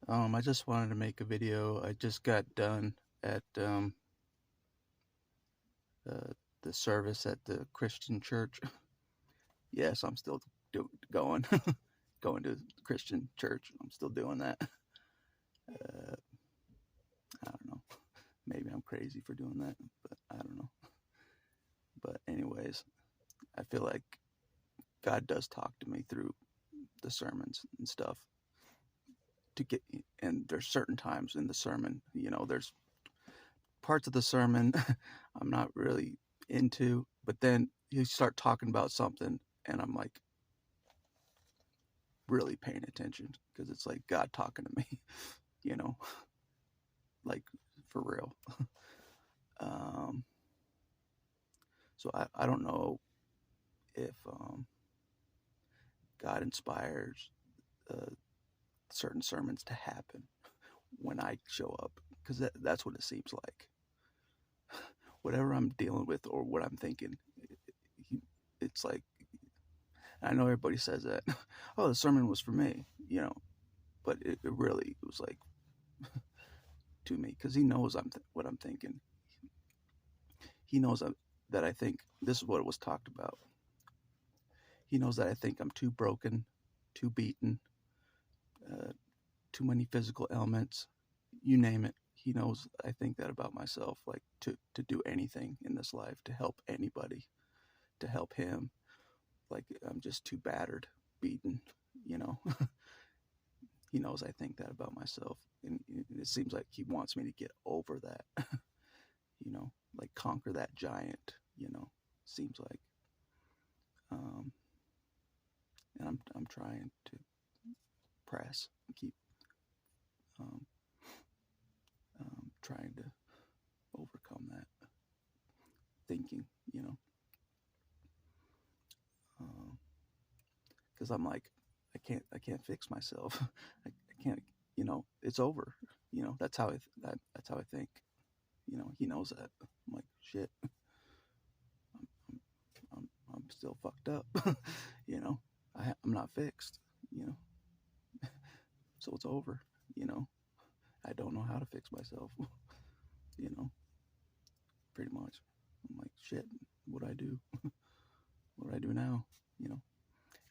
I just wanted to make a video. I just got done at uh, the service at the Christian church. Yes, I'm still going, going to Christian church. I'm still doing that. I don't know. Maybe I'm crazy for doing that, but I don't know. But anyways, I feel like God does talk to me through the sermons and stuff. And there's certain times in the sermon, there's parts of the sermon I'm not really into, but then you start talking about something and I'm like really paying attention because it's like God talking to me, you know, like for real. Um, so I don't know if God inspires uh, certain sermons to happen when I show up because that's what it seems like. Whatever I'm dealing with or what I'm thinking, it's like I know everybody says that. Oh, the sermon was for me, but it really was like to me because he knows what I'm thinking. He knows that I think this is what it was talked about. He knows that I think I'm too broken, too beaten, uh, too many physical ailments, you name it. He knows I think that about myself, like to do anything in this life, to help anybody, to help him. Like I'm just too battered, beaten, you know. He knows I think that about myself, and it seems like he wants me to get over that, like conquer that giant, seems like. Um, and I'm trying to press and keep um, trying to overcome that thinking, because I'm like I can't fix myself. I can't, it's over. That's how that's how I think. He knows that. I'm like shit. I'm still fucked up. you know, I'm not fixed. You know, so it's over. You know, I don't know how to fix myself. you know, pretty much. I'm like shit. What do I do? What do I do now? You know,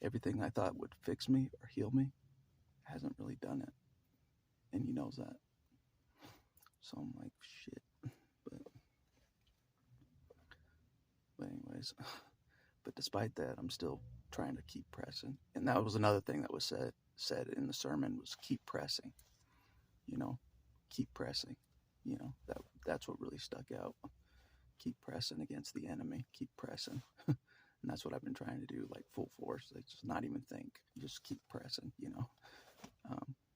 everything I thought would fix me or heal me hasn't really done it, and he knows that. So I'm like shit. But anyways, but despite that, I'm still trying to keep pressing. And that was another thing that was said in the sermon was keep pressing. You know, keep pressing. That's what really stuck out. Keep pressing against the enemy. Keep pressing. And that's what I've been trying to do, like full force. Like just not even think. Just keep pressing.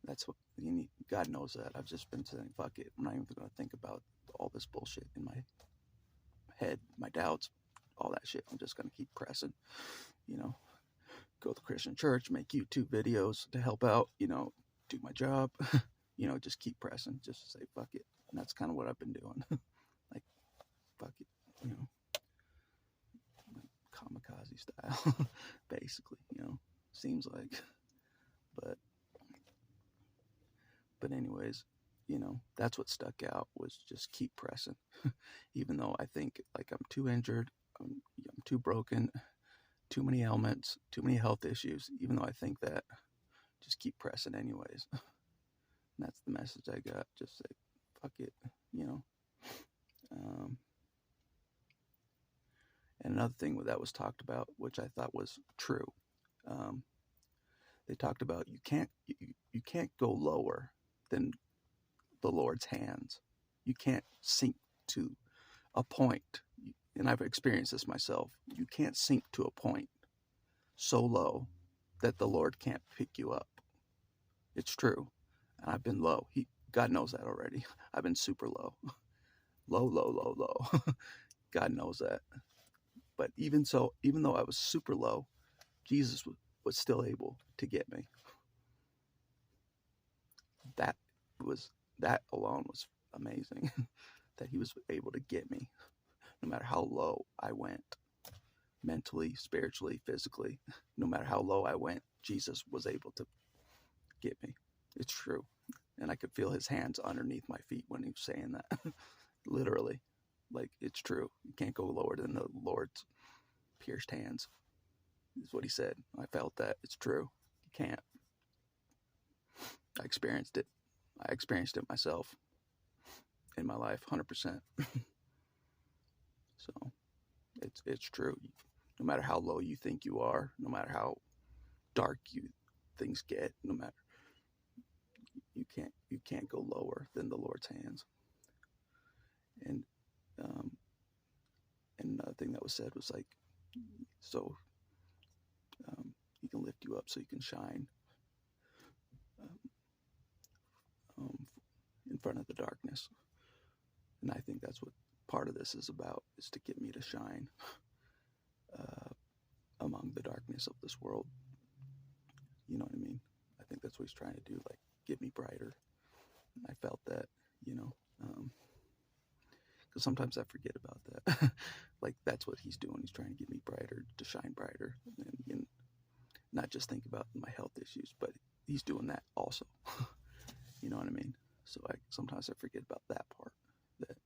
That's what you need. God knows that. I've just been saying, fuck it. I'm not even going to think about all this bullshit in my head, my doubts, all that shit. I'm just going to keep pressing. You know, go to Christian church, make YouTube videos to help out. Do my job. Just keep pressing. Just say fuck it. And that's kind of what I've been doing. like fuck it. You know, like kamikaze style, basically. Seems like. But anyways, that's what stuck out was just keep pressing. Even though I think like I'm too injured, I'm too broken, too many ailments, too many health issues. Even though I think that, just keep pressing anyways. And that's the message I got. Just say fuck it, you know. Um, and another thing that was talked about, which I thought was true, um, they talked about you can't go lower than the Lord's hands. You can't sink to a point, and I've experienced this myself. You can't sink to a point so low that the Lord can't pick you up. It's true. And I've been low. God knows that already. I've been super low. Low, low, low, low. God knows that. But even so, even though I was super low, Jesus was still able to get me. That was that alone was amazing. That he was able to get me no matter how low I went, mentally, spiritually, physically. No matter how low I went, Jesus was able to get me. It's true. and I could feel his hands underneath my feet when he was saying that. Literally, like, it's true. You can't go lower than the Lord's pierced hands, is what he said. I felt that. It's true. You can't. I experienced it. I experienced it myself in my life, 100%. So it's true. No matter how low you think you are, no matter how dark things get, no matter, you can't go lower than the Lord's hands. And another thing that was said was like, so he can lift you up so you can shine in front of the darkness. And I think that's what part of this is about, is to get me to shine among the darkness of this world. You know what I mean? I think that's what he's trying to do, like, get me brighter. And I felt that, because sometimes I forget about that. Like, that's what he's doing. He's trying to get me brighter, to shine brighter, and not just think about my health issues, but he's doing that also. You know what I mean? So sometimes I forget about that part, that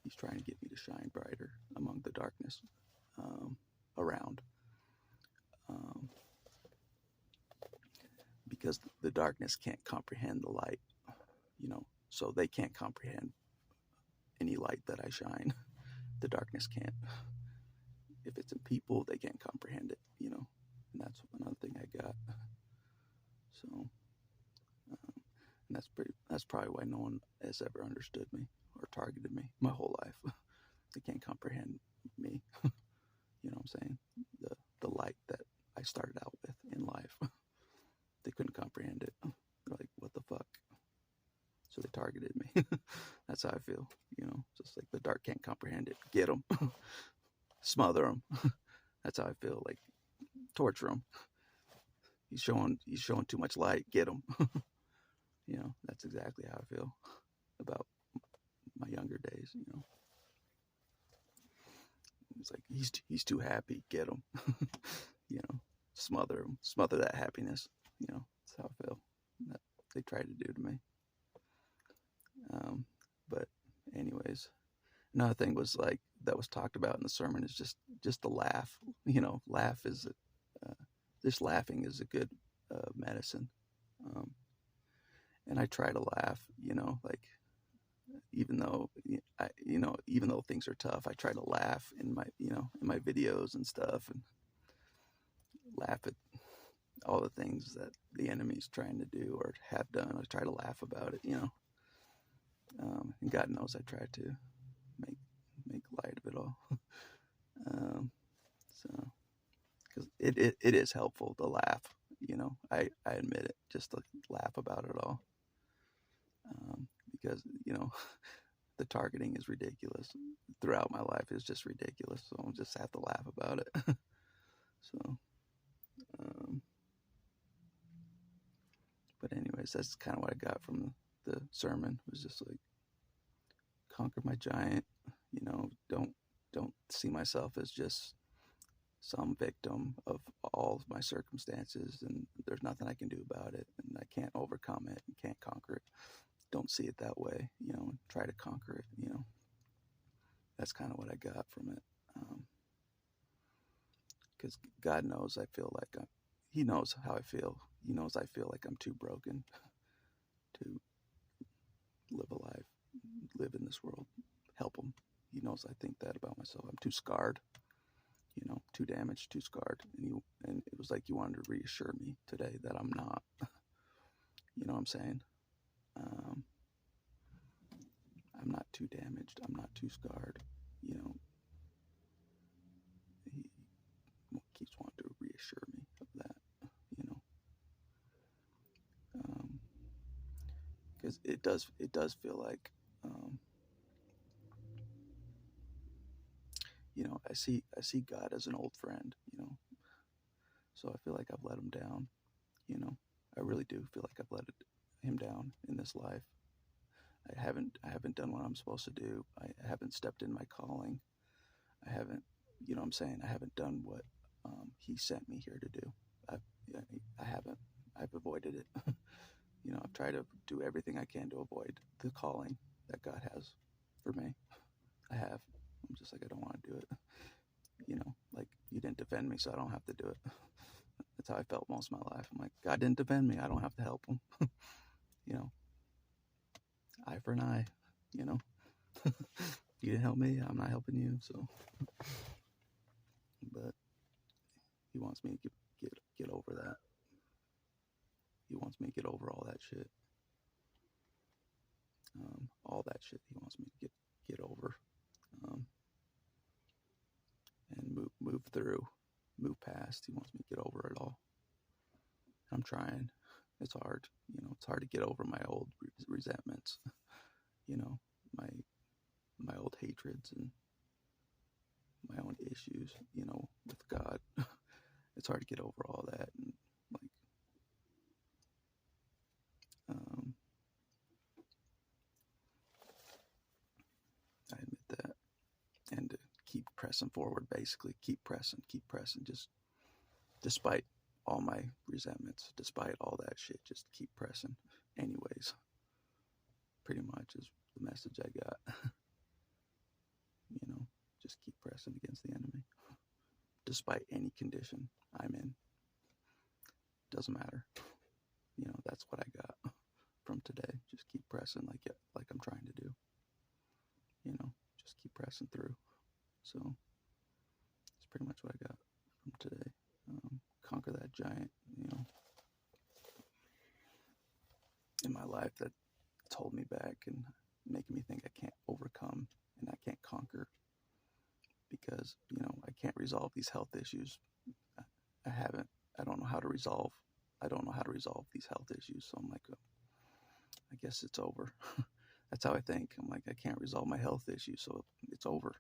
he's trying to get me to shine brighter among the darkness around. Because the darkness can't comprehend the light, so they can't comprehend any light that I shine. The darkness can't. If it's in people, they can't comprehend it, and that's another thing I got. So, and that's probably why no one has ever understood me or targeted me my whole life. They can't comprehend me. You know what I'm saying? The light that I started out with in life. They couldn't comprehend it. They're like, what the fuck? So they targeted me. That's how I feel, just like the dark can't comprehend it. Get them. Smother them. That's how I feel, like, torture them. He's showing too much light. Get him. That's exactly how I feel about my younger days. It's like he's too happy. Get him. Smother him. Smother that happiness. That's how I feel. That they tried to do to me. But anyways, another thing was, like, that was talked about in the sermon is just the laugh. Laugh is just laughing is a good medicine. And I try to laugh, like, even though things are tough, I try to laugh in my videos and stuff, and laugh at all the things that the enemy's trying to do or have done. I try to laugh about it, and God knows I try to make light of it all. So, because it is helpful to laugh, I admit it, just to laugh about it all. Because, the targeting is ridiculous. Throughout my life is just ridiculous. So I'll just have to laugh about it. So, but anyways, that's kind of what I got from the sermon. It was just like, conquer my giant, don't see myself as just some victim of all of my circumstances, and there's nothing I can do about it, and I can't overcome it and can't conquer it. Don't see it that way, and try to conquer it, That's kind of what I got from it. Because God knows I feel like He knows how I feel. He knows I feel like I'm too broken to live in this world, help Him. He knows I think that about myself. I'm too scarred, too damaged, too scarred. And it was like He wanted to reassure me today that I'm not. You know what I'm saying? I'm not too damaged. I'm not too scarred. He keeps wanting to reassure me of that, because it does feel like, I see God as an old friend, so I feel like I've let Him down, I really do feel like I've let Him down in this life. I haven't done what I'm supposed to do. I haven't stepped in my calling. I haven't, what I'm saying? I haven't done what He sent me here to do. I haven't. I've avoided it. I've tried to do everything I can to avoid the calling that God has for me. I have. I'm just like, I don't want to do it. Like, you didn't defend me, so I don't have to do it. That's how I felt most of my life. I'm like, God didn't defend me. I don't have to help him. you know, eye for an eye, you know. You didn't help me, I'm not helping you. So, but he wants me to get over that. He wants me to get over all that shit. All that shit he wants me to get over. And move through, move past. He wants me to get over it all. I'm trying. It's hard. It's hard to get over my old resentments. My old hatreds and my own issues. With God. It's hard to get over all that. And like, I admit that. And to keep pressing forward. Basically, keep pressing. Just despite all my resentments, despite all that shit, just keep pressing. Anyways, pretty much is the message I got. Just keep pressing against the enemy, despite any condition I'm in. Doesn't matter. That's what I got from today. Just keep pressing like I'm trying to do. Just keep pressing through. So that's pretty much what I got from today. Conquer that giant, in my life that's holding me back and making me think I can't overcome and I can't conquer because, I can't resolve these health issues. I don't know how to resolve these health issues. So I'm like, I guess it's over. That's how I think. I'm like, I can't resolve my health issues, so it's over.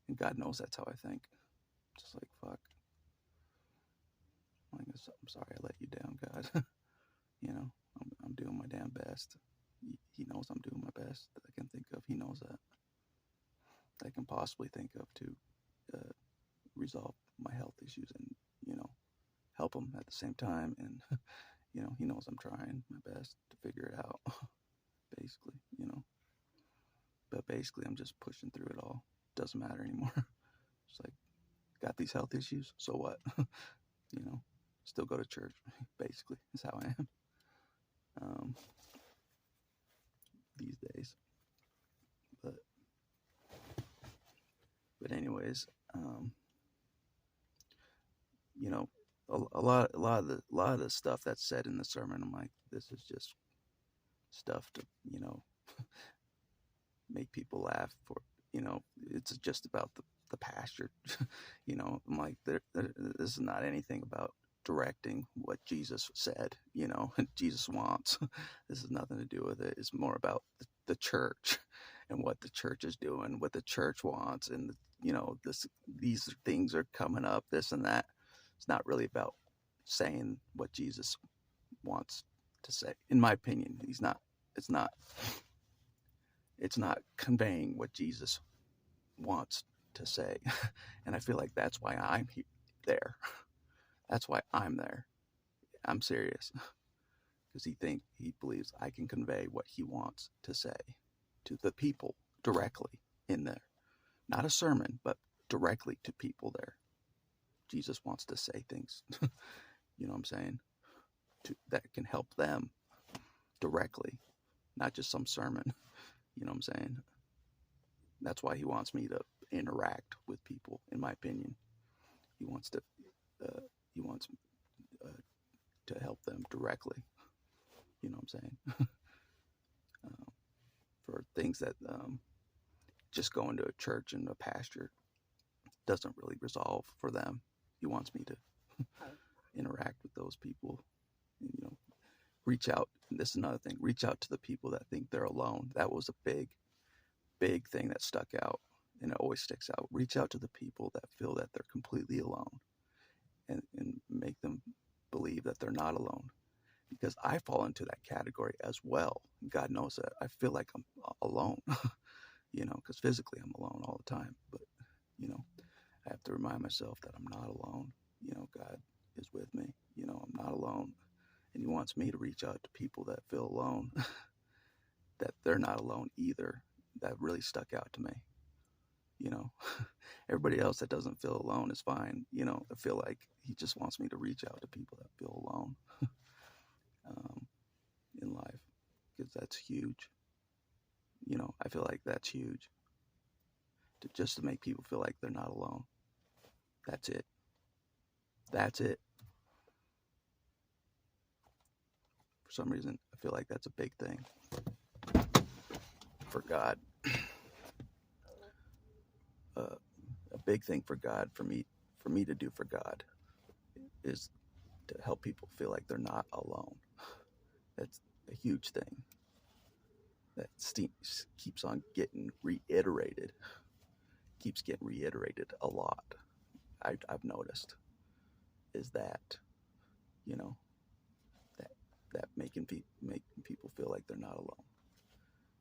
And God knows that's how I think. Just like, fuck. I'm sorry I let you down, God. I'm doing my damn best. He knows I'm doing my best that I can think of. He knows that I can possibly think of to resolve my health issues and, help him at the same time. And, he knows I'm trying my best to figure it out, basically, But basically, I'm just pushing through it all. Doesn't matter anymore. Just like, got these health issues, so what? Still go to church, basically, is how I am these days. But anyways, a lot of the stuff that's said in the sermon, I'm like, this is just stuff to, make people laugh for, it's just about the pasture. I'm like, this is not anything about directing what Jesus said, Jesus wants. This has nothing to do with it. It's more about the church and what the church is doing, what the church wants. And, these things are coming up, this and that. It's not really about saying what Jesus wants to say. In my opinion, it's not conveying what Jesus wants to say. And I feel like that's why I'm there. That's why I'm there. I'm serious. Because he believes I can convey what he wants to say to the people directly in there. Not a sermon, but directly to people there. Jesus wants to say things, you know what I'm saying, that can help them directly, not just some sermon, you know what I'm saying. That's why he wants me to interact with people, in my opinion. He wants to help them directly, you know what I'm saying. For things that just going to a church and a pasture doesn't really resolve for them. He wants me to interact with those people, and, reach out. And this is another thing, reach out to the people that think they're alone. That was a big thing that stuck out, and it always sticks out. Reach out to the people that feel that they're completely alone, and make them believe that they're not alone, because I fall into that category as well. God knows that I feel like I'm alone, because physically I'm alone all the time, but I have to remind myself that I'm not alone. God is with me. I'm not alone. And he wants me to reach out to people that feel alone, that they're not alone either. That really stuck out to me. You know, everybody else that doesn't feel alone is fine. You know, I feel like he just wants me to reach out to people that feel alone um, in life, because that's huge. You know, I feel like that's huge. Just to make people feel like they're not alone. That's it. That's it. For some reason, I feel like that's a big thing for God. A big thing for God, for me to do for God, is to help people feel like they're not alone. That's a huge thing that keeps on getting reiterated. Keeps getting reiterated a lot. I've noticed is that, you know, that making people feel like they're not alone,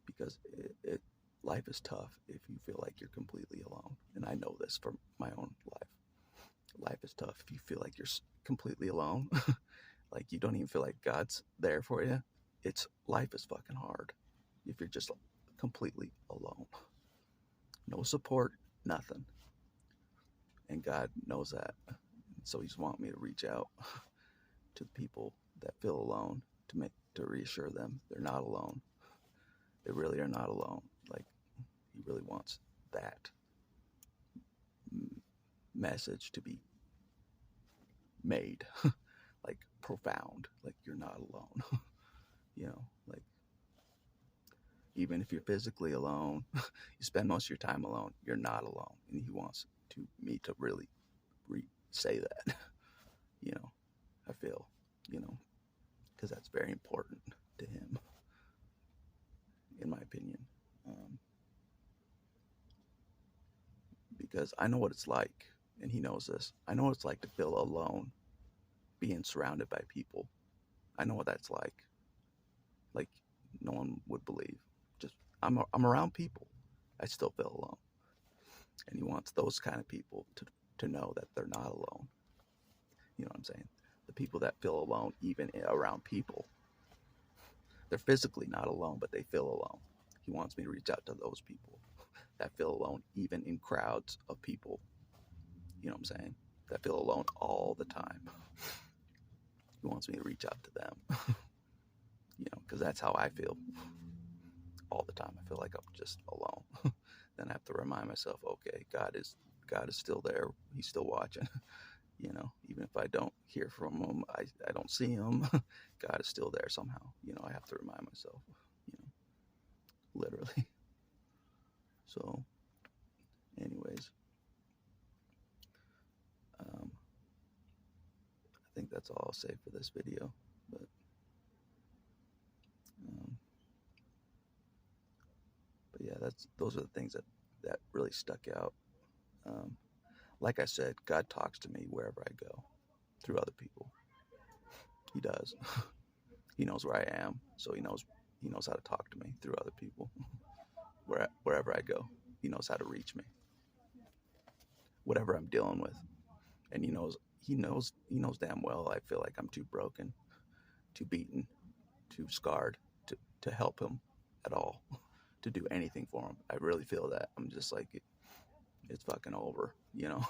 because life is tough if you feel like you're completely alone. And I know this from my own life. Life is tough if you feel like you're completely alone. Like you don't even feel like God's there for you. Life is fucking hard if you're just completely alone. No support, nothing. And God knows that. So he's wanting me to reach out to the people that feel alone, to reassure them they're not alone. They really are not alone. Like, he really wants that message to be made like profound, like you're not alone. You know, like even if you're physically alone, you spend most of your time alone, you're not alone. And he wants me to really say that. You know, I feel, you know, because that's very important to him, in my opinion. Because I know what it's like, and he knows this. I know what it's like to feel alone, being surrounded by people. I know what that's like. Like no one would believe. Just I'm around people, I still feel alone. And he wants those kind of people to know that they're not alone. You know what I'm saying? The people that feel alone, even around people, they're physically not alone, but they feel alone. He wants me to reach out to those people that feel alone, even in crowds of people. You know what I'm saying? That feel alone all the time. He wants me to reach out to them. You know, because that's how I feel all the time. I feel like I'm just alone. Then I have to remind myself, okay, God is still there. He's still watching. You know, even if I don't hear from him, I don't see him, God is still there somehow. You know, I have to remind myself, you know, literally. So, anyways, I think that's all I'll say for this video. But yeah, those are the things that really stuck out. Like I said, God talks to me wherever I go, through other people. He does. He knows where I am, so he knows how to talk to me through other people. Wherever I go, he knows how to reach me. Whatever I'm dealing with, and he knows damn well I feel like I'm too broken, too beaten, too scarred to help him at all, to do anything for him. I really feel that. I'm just like, it's fucking over, you know.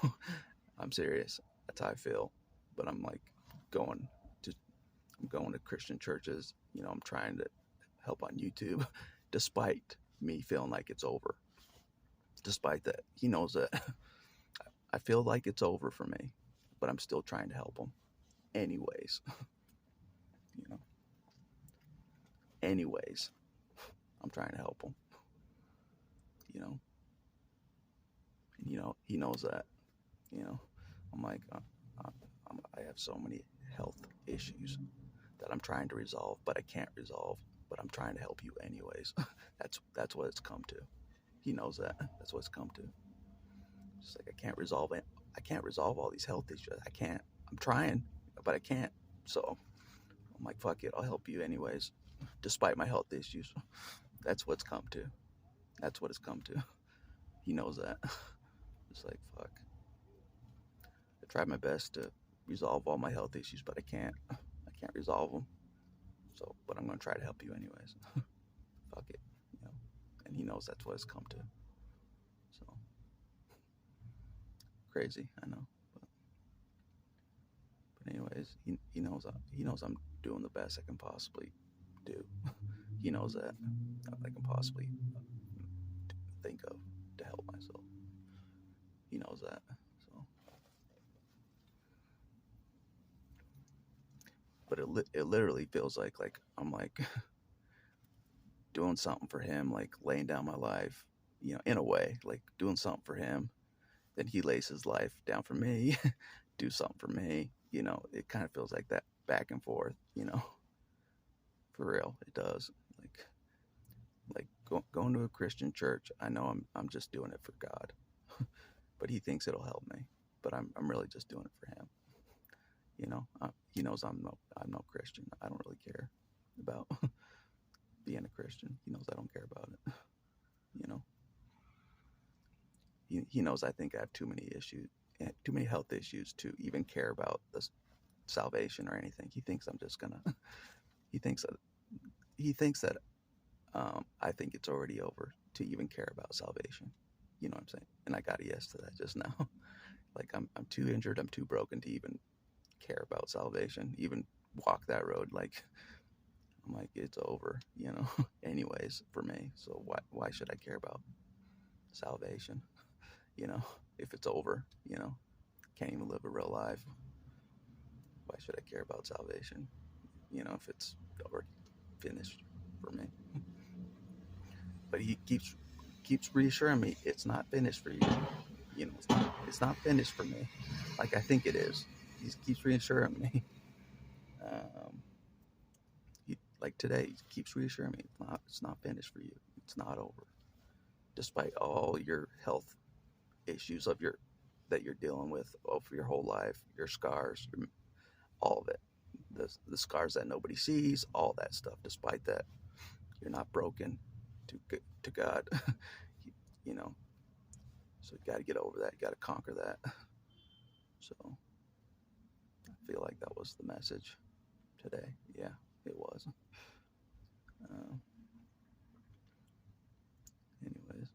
I'm serious. That's how I feel. But I'm like going to Christian churches. You know, I'm trying to help on YouTube, despite me feeling like it's over. Despite that, he knows that I feel like it's over for me, but I'm still trying to help him, anyways. You know, anyways, I'm trying to help him. You know, and he knows that. You know, I'm like, I have so many health issues that I'm trying to resolve, but I can't resolve. But I'm trying to help you anyways. That's what it's come to. He knows that. That's what it's come to. Just like I can't resolve it. I can't resolve all these health issues. I can't. I'm trying, but I can't. So I'm like, fuck it. I'll help you anyways, despite my health issues. That's what's come to. That's what it's come to. He knows that. It's like, fuck. I tried my best to resolve all my health issues, but I can't. I can't resolve them. So, but I'm gonna try to help you anyways. Fuck it, you know. And he knows that's what it's come to. So crazy, I know. But anyways, he knows I'm doing the best I can possibly do. He knows that I can possibly think of to help myself. He knows that. So, but it literally feels like I'm like doing something for him, like laying down my life, you know, in a way, like doing something for him. Then he lays his life down for me, do something for me. You know, it kind of feels like that back and forth. You know, for real, it does. Going to a Christian church. I know I'm just doing it for God, but he thinks it'll help me. But I'm really just doing it for him. You know, he knows I'm no Christian. I don't really care about being a Christian. He knows I don't care about it. You know, he knows I think I have too many issues, too many health issues to even care about this salvation or anything. He thinks I'm just gonna. He thinks that I think it's already over to even care about salvation. You know what I'm saying? And I got a yes to that just now. Like I'm too injured, I'm too broken to even care about salvation, even walk that road. Like I'm like, it's over, you know. Anyways, for me. So why should I care about salvation? You know, if it's over, you know, can't even live a real life. Why should I care about salvation? You know, if it's already finished for me. But he keeps reassuring me it's not finished for you. You know, it's not finished for me, like I think it is. He keeps reassuring me. Um, like today, he keeps reassuring me it's not finished for you. It's not over, despite all your health issues that you're dealing with for your whole life, your scars, all of it, the scars that nobody sees, all that stuff. Despite that, you're not broken to God. You know, so you got to get over that. You got to conquer that. So I feel like that was the message today. Yeah, it was. Uh, anyways,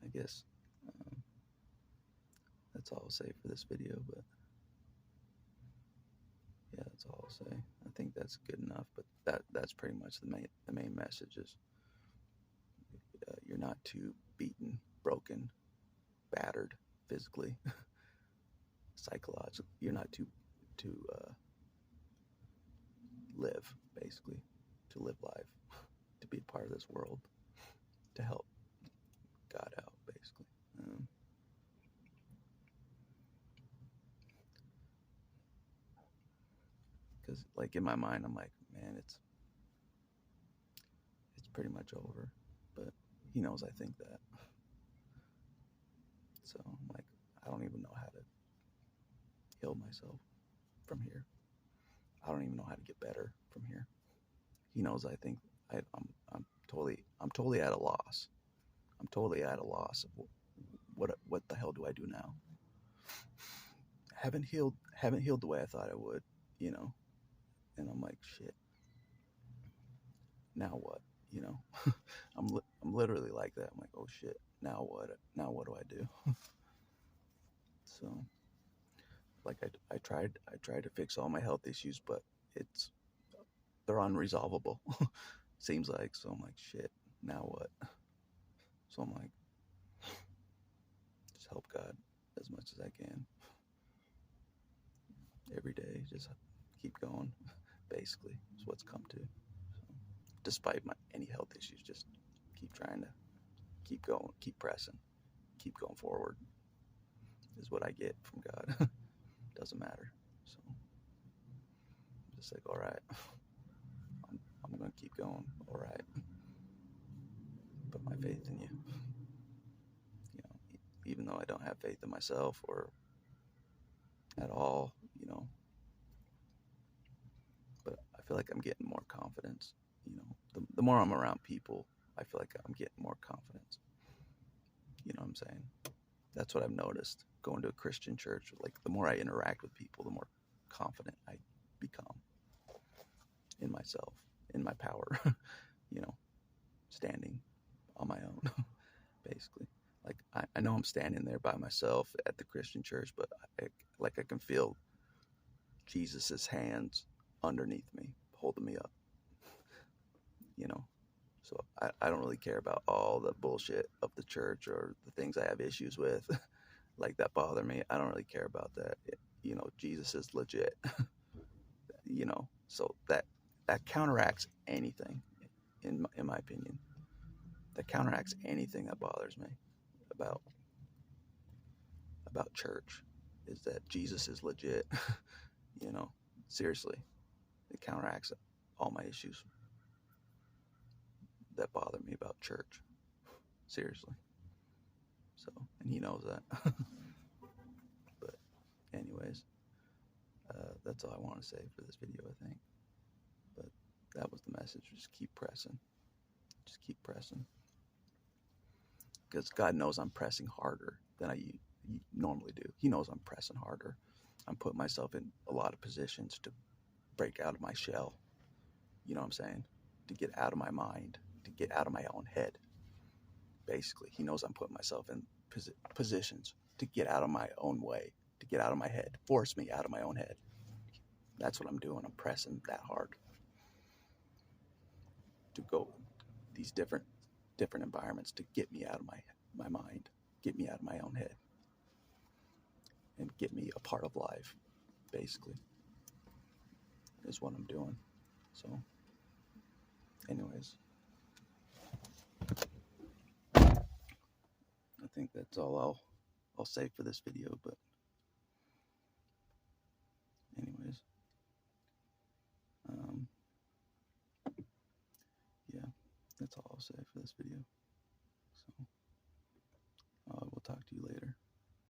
I guess um, that's all I'll say for this video. But yeah, that's all I'll say. I think that's good enough. But that's pretty much the main message is you're not too beaten, broken, battered physically, psychologically. You're not too to live, basically, to live life, to be a part of this world, to help God out, basically. Because like in my mind, I'm like, man, it's pretty much over. But he knows I think that. So I'm like, I don't even know how to heal myself from here. I don't even know how to get better from here. He knows I think I'm totally at a loss. I'm totally at a loss of what the hell do I do now? Haven't healed the way I thought I would, you know. And I'm like, shit. Now what? You know, I'm literally like that. I'm like, oh shit. Now what? Now what do I do? So, like I tried to fix all my health issues, but they're unresolvable. Seems like. So I'm like, shit. Now what? So I'm like, just help God as much as I can. Every day, just keep going. Basically, is what's come to. So, despite any health issues, just keep trying to keep going, keep pressing, keep going forward. Is what I get from God. Doesn't matter. So I'm just like, all right, I'm gonna keep going. All right, put my faith in you. You know, even though I don't have faith in myself or at all, you know, but I feel like I'm getting more confidence. You know, the more I'm around people, I feel like I'm getting more confidence. You know what I'm saying? That's what I've noticed going to a Christian church. Like the more I interact with people, the more confident I become in myself, in my power, you know, standing on my own, basically. Like, I know I'm standing there by myself at the Christian church, but I can feel Jesus's hands underneath me, holding me up, you know. So I don't really care about all the bullshit of the church or the things I have issues with, like that bother me. I don't really care about that. Jesus is legit, So that counteracts anything, in my opinion. That counteracts anything that bothers me about church, is that Jesus is legit. you know, Seriously, it counteracts all my issues that bother me about church. Seriously. So, and he knows that. But anyways, that's all I want to say for this video, I think. But that was the message. Just keep pressing. Just keep pressing. Because God knows I'm pressing harder than I normally do. He knows I'm pressing harder. I'm putting myself in a lot of positions to break out of my shell. You know what I'm saying? To get out of my mind, to get out of my own head. Basically, he knows I'm putting myself in positions to get out of my own way, to get out of my head, force me out of my own head. That's what I'm doing. I'm pressing that hard to go these different environments to get me out of my mind, get me out of my own head, and get me a part of life, basically, is what I'm doing. So, anyways, I think that's all I'll say for this video. But anyways, yeah, that's all I'll say for this video. So, we'll talk to you later.